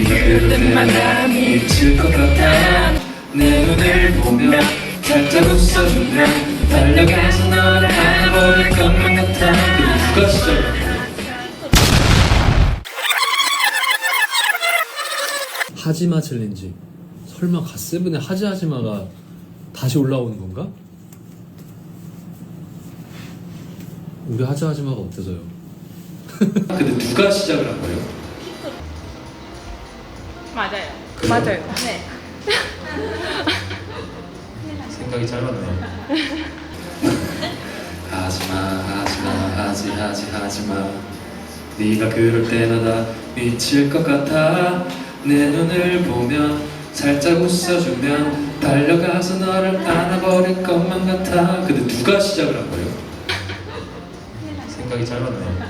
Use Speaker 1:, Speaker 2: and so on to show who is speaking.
Speaker 1: 네가 그럴 때마다 미칠 것 같아. 내 눈을 보며 살짝 웃어주면 달려가서 너를 안아버릴 것만 같아. 그 누가 시작을
Speaker 2: 하지마 챌린지. 설마 갓세븐의 하지마가 다시 올라오는 건가? 우리 하지마가 어때서요?
Speaker 1: 근데 누가 시작을 한 거예요?
Speaker 3: 맞아요.
Speaker 1: 그래요?
Speaker 3: 맞아요. 네.
Speaker 1: 생각이 짧았네. 하지마 네가 그럴 때마다 미칠 것 같아. 내 눈을 보며 살짝 웃어주면 달려가서 너를 안아버릴 것만 같아. 근데 누가 시작을 한 거예요? 생각이 짧았네.